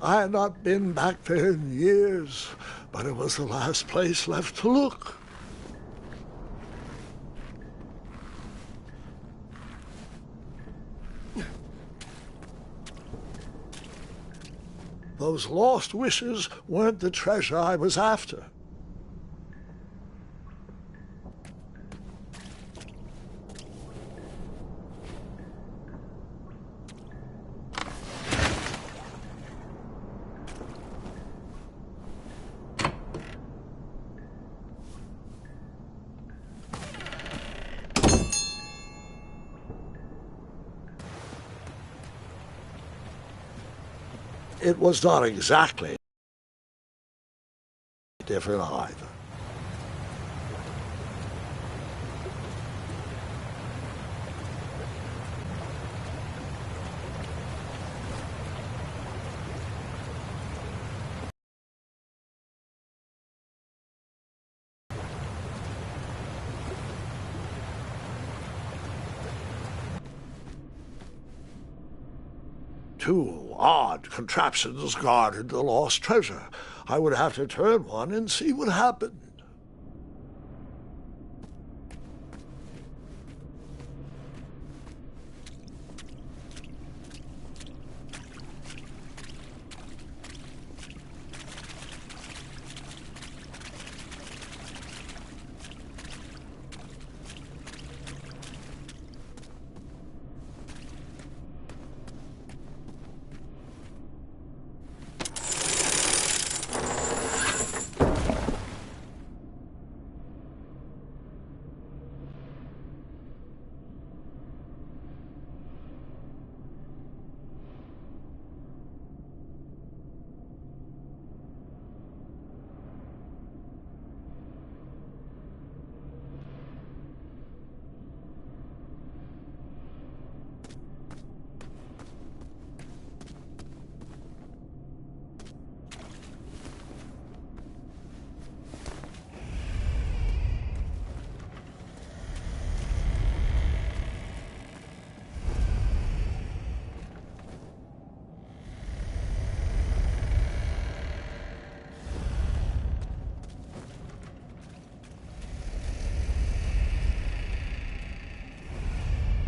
I had not been back there in years, but it was the last place left to look. Those lost wishes weren't the treasure I was after. It was not exactly different either. Two odd contraptions guarded the lost treasure. I would have to turn one and see what happened.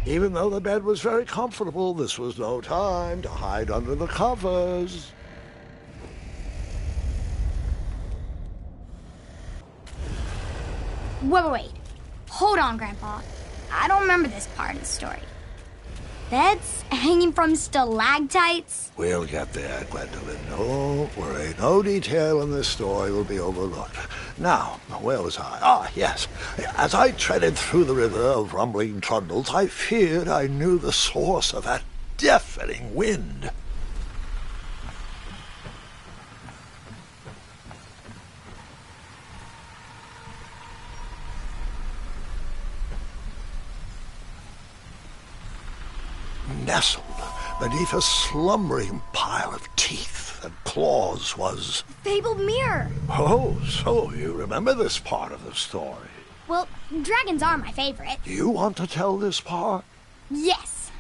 Even though the bed was very comfortable, this was no time to hide under the covers. Wait. Hold on, Grandpa. I don't remember this part of the story. Beds hanging from stalactites? We'll get there, Gwendolyn. Don't worry. No detail in this story will be overlooked. Now, where was I? Ah, yes. As I treaded through the river of rumbling trundles, I feared I knew the source of that deafening wind. Nestled beneath a slumbering pile of teeth and claws was... Fabled mirror. Oh, so you remember this part of the story. Well, dragons are my favorite. Do you want to tell this part? Yes.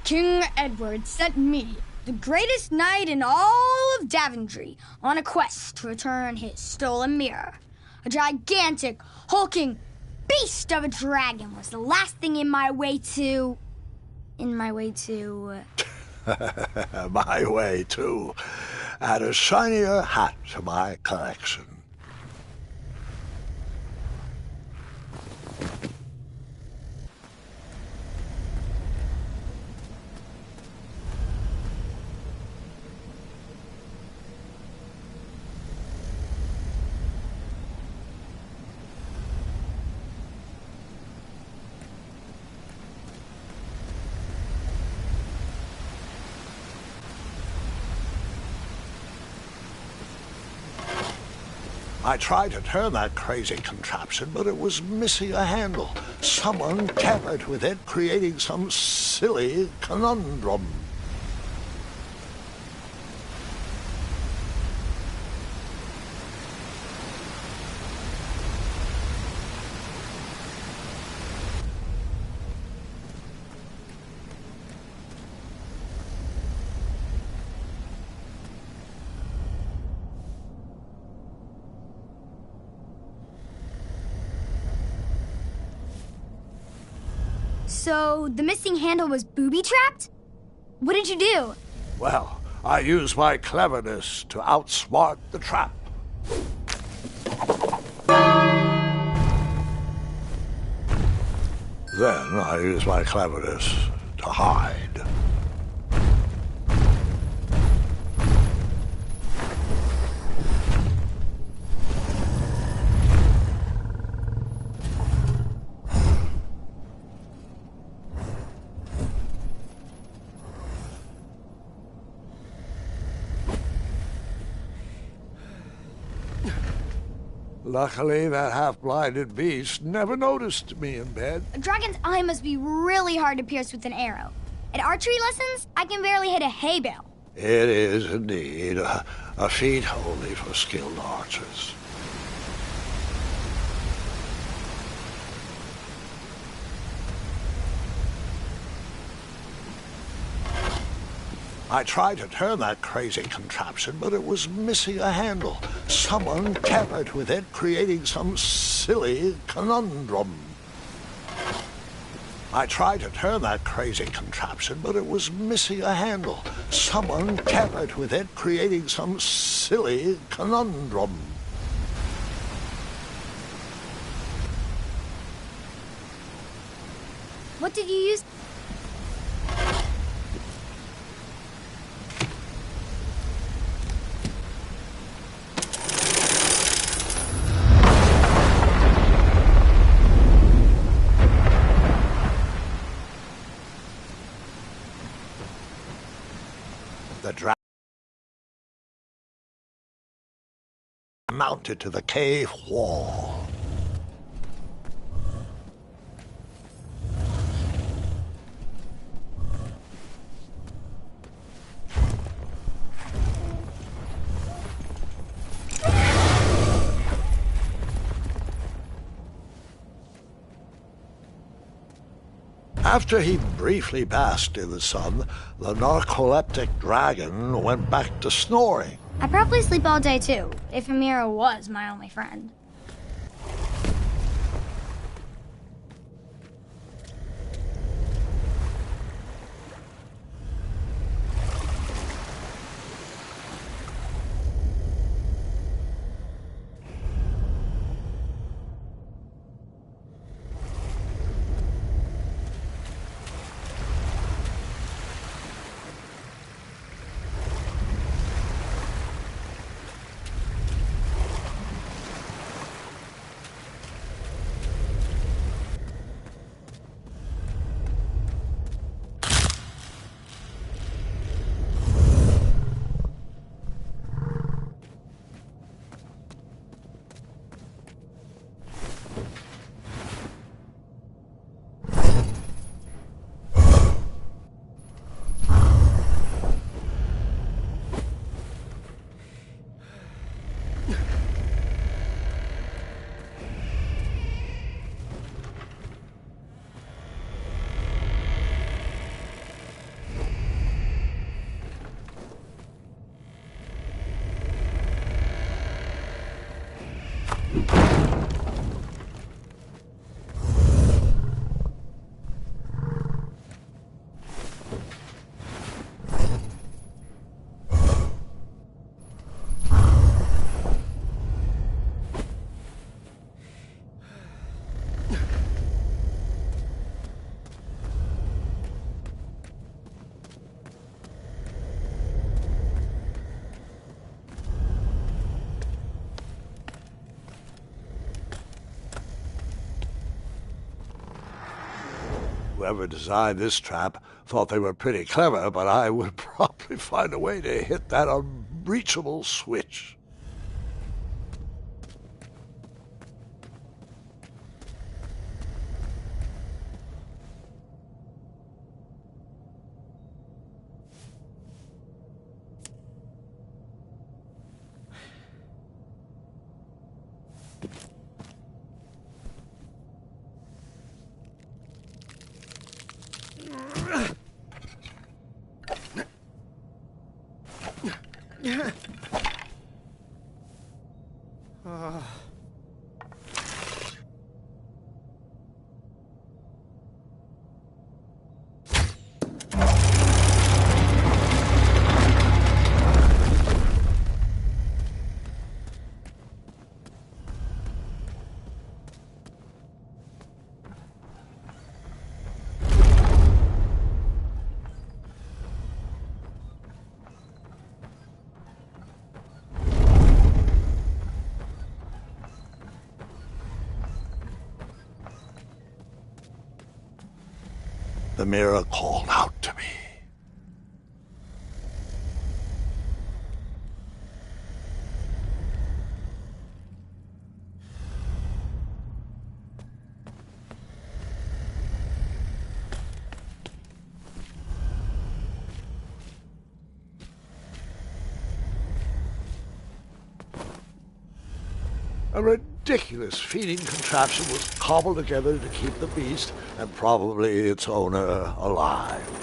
King Edward sent me, the greatest knight in all of Daventry, on a quest to return his stolen mirror. A gigantic, hulking beast of a dragon was the last thing in my way to... My way to add a shinier hat to my collection. I tried to turn that crazy contraption, but it was missing a handle. Someone tampered with it, creating some silly conundrum. So the missing handle was booby-trapped? What did you do? Well, I used my cleverness to outsmart the trap. Then I used my cleverness to hide. Luckily, that half-blinded beast never noticed me in bed. A dragon's eye must be really hard to pierce with an arrow. At archery lessons, I can barely hit a hay bale. It is indeed a feat only for skilled archers. I tried to turn that crazy contraption, but it was missing a handle. Someone tampered with it, creating some silly conundrum. I tried to turn that crazy contraption, but it was missing a handle. Someone tampered with it, creating some silly conundrum. What did you use? The dragon mounted to the cave wall. After he briefly basked in the sun, the narcoleptic dragon went back to snoring. I'd probably sleep all day too, if Amira was my only friend. Whoever designed this trap thought they were pretty clever, but I would probably find a way to hit that unreachable switch. the mirror called out to me. A ridiculous feeding contraption was cobbled together to keep the beast and probably its owner alive.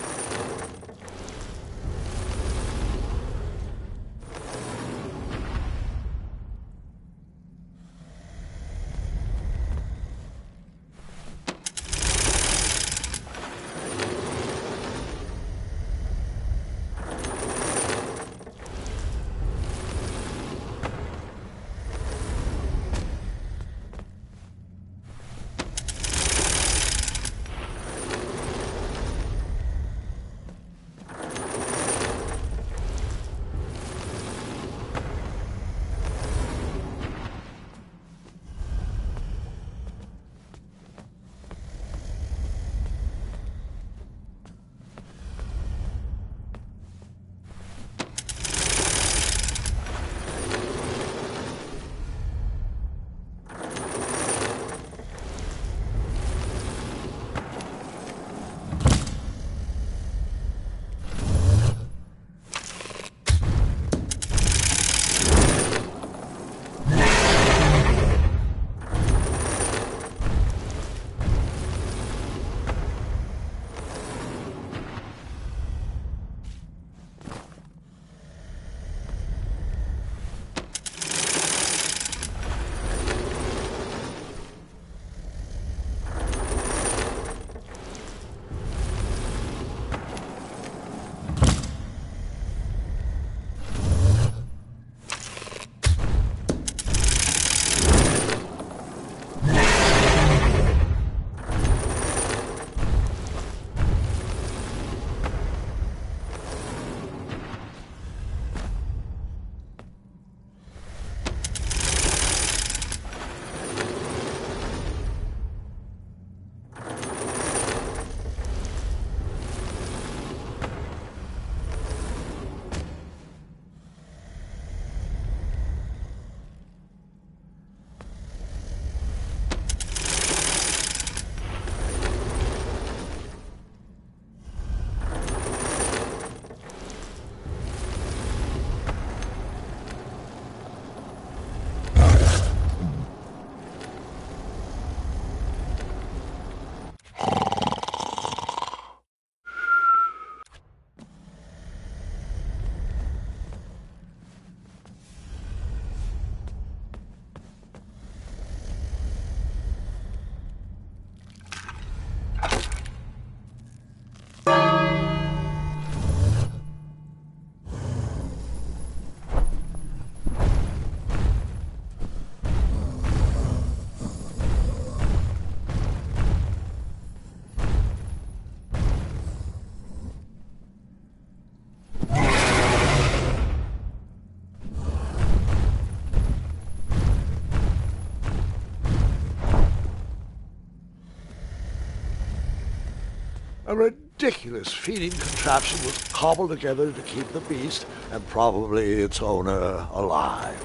A ridiculous feeding contraption was cobbled together to keep the beast and probably its owner alive.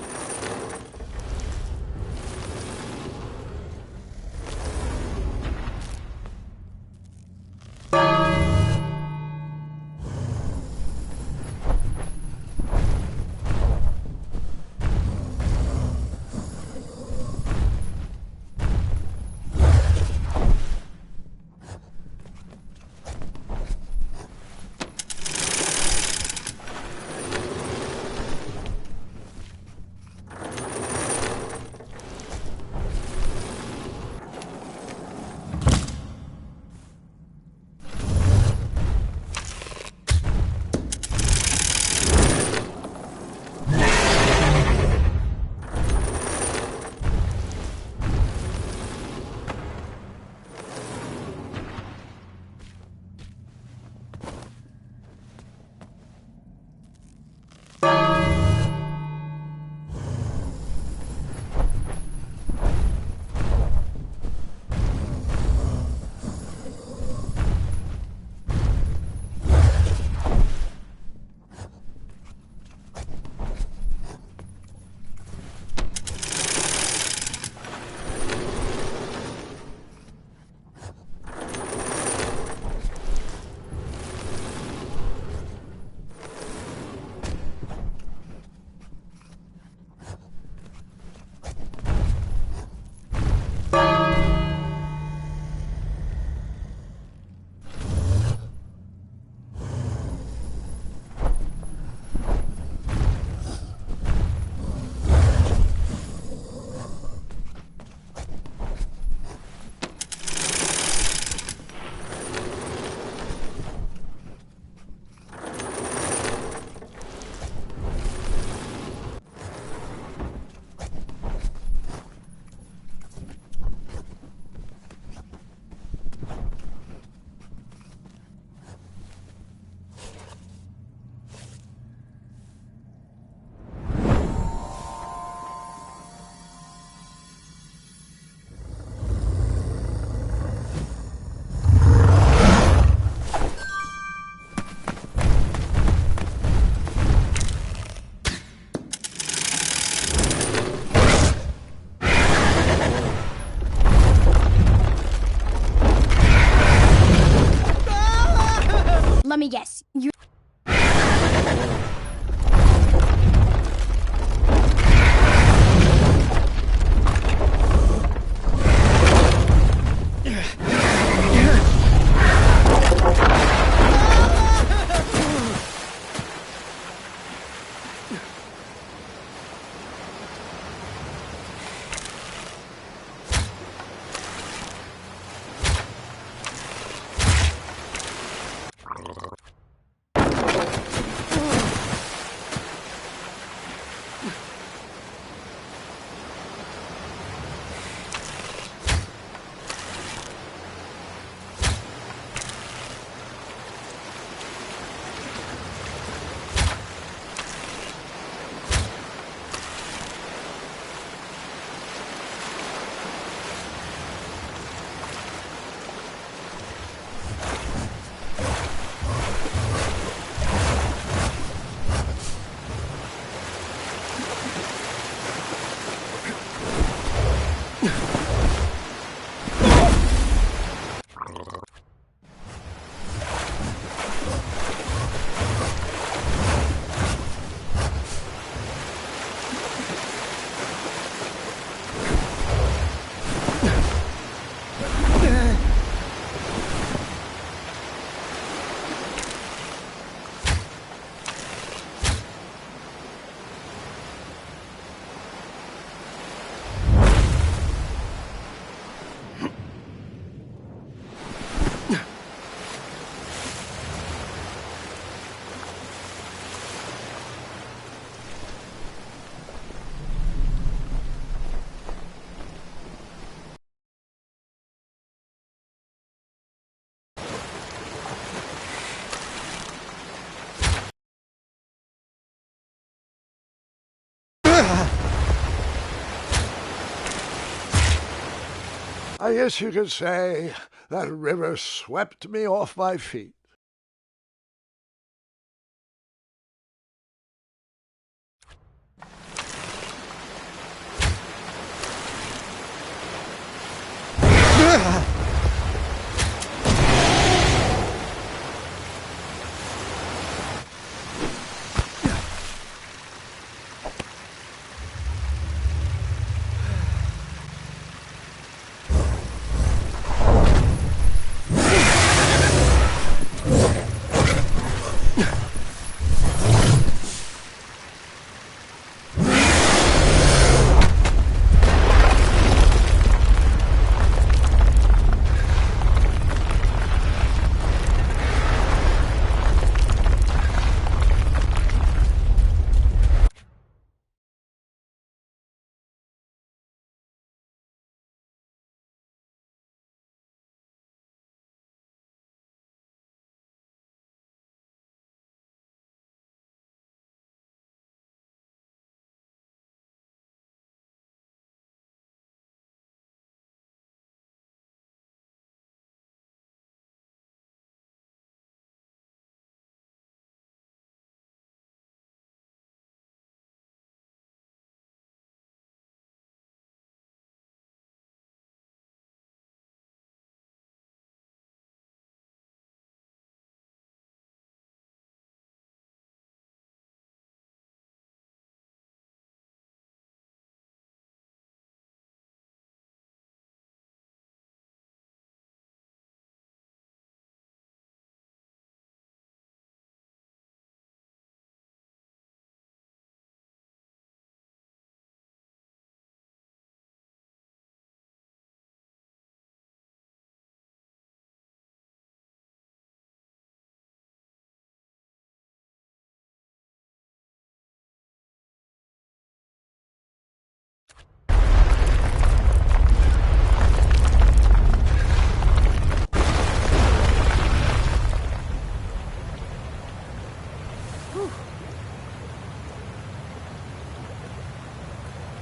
I guess you could say that river swept me off my feet.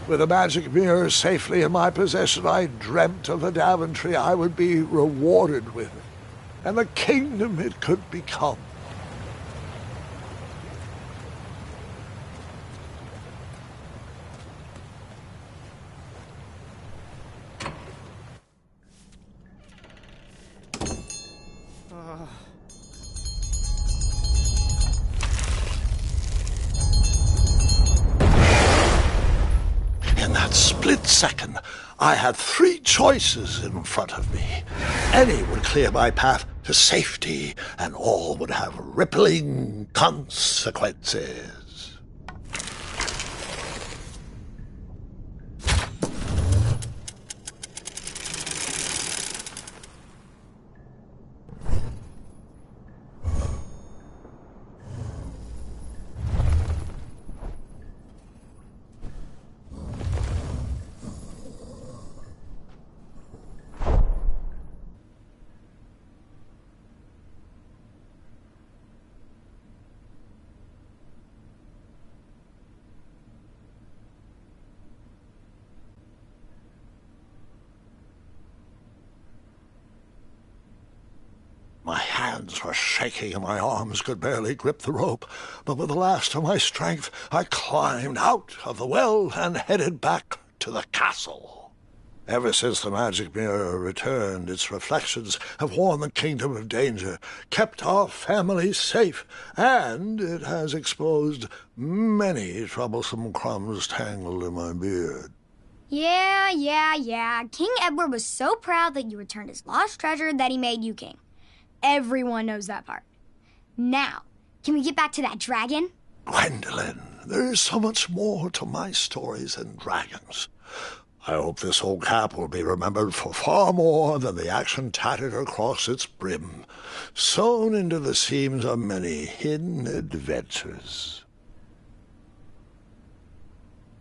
With the magic mirror safely in my possession, I dreamt of the Daventry I would be rewarded with, and the kingdom it could become. In that split second, I had three choices in front of me. Any would clear my path to safety, and all would have rippling consequences. My hands were shaking and my arms could barely grip the rope, but with the last of my strength I climbed out of the well and headed back to the castle. Ever since the magic mirror returned, its reflections have warned the kingdom of danger, kept our family safe, and it has exposed many troublesome crumbs tangled in my beard. Yeah. King Edward was so proud that you returned his lost treasure that he made you king. Everyone knows that part. Now, can we get back to that dragon? Gwendolyn, there is so much more to my stories than dragons. I hope this old cap will be remembered for far more than the action tattered across its brim, sewn into the seams of many hidden adventures.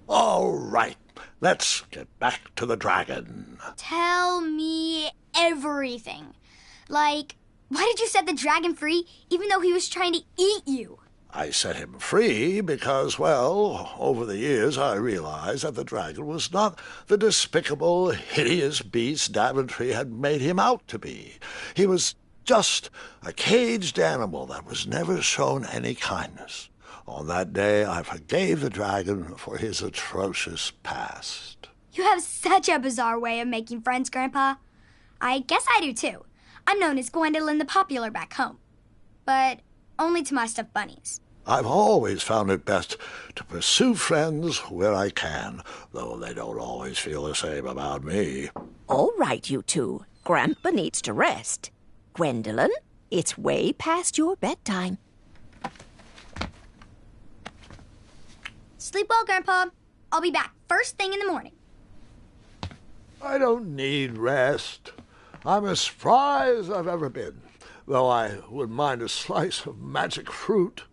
All right, let's get back to the dragon. Tell me everything. Like, why did you set the dragon free even though he was trying to eat you? I set him free because, well, over the years I realized that the dragon was not the despicable, hideous beast Daventry had made him out to be. He was just a caged animal that was never shown any kindness. On that day, I forgave the dragon for his atrocious past. You have such a bizarre way of making friends, Grandpa. I guess I do, too. I'm known as Gwendolyn the Popular back home. But only to my stuffed bunnies. I've always found it best to pursue friends where I can, though they don't always feel the same about me. All right, you two. Grandpa needs to rest. Gwendolyn, it's way past your bedtime. Sleep well, Grandpa. I'll be back first thing in the morning. I don't need rest. I'm as spry as I've ever been, though I wouldn't mind a slice of magic fruit.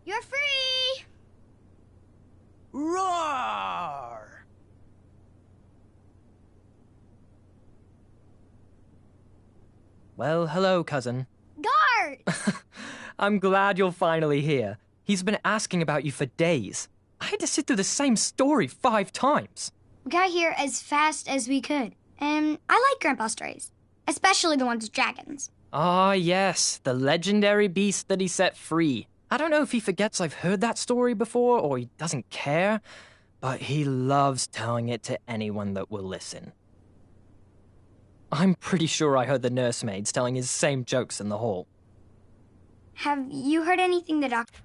You're free! Roar! Well, hello, cousin. Guard! I'm glad you're finally here. He's been asking about you for days. I had to sit through the same story 5 times. We got here as fast as we could. And I like Grandpa's stories, especially the ones with dragons. Ah, yes, the legendary beast that he set free. I don't know if he forgets I've heard that story before or he doesn't care, but he loves telling it to anyone that will listen. I'm pretty sure I heard the nursemaids telling his same jokes in the hall. Have you heard anything the doctor...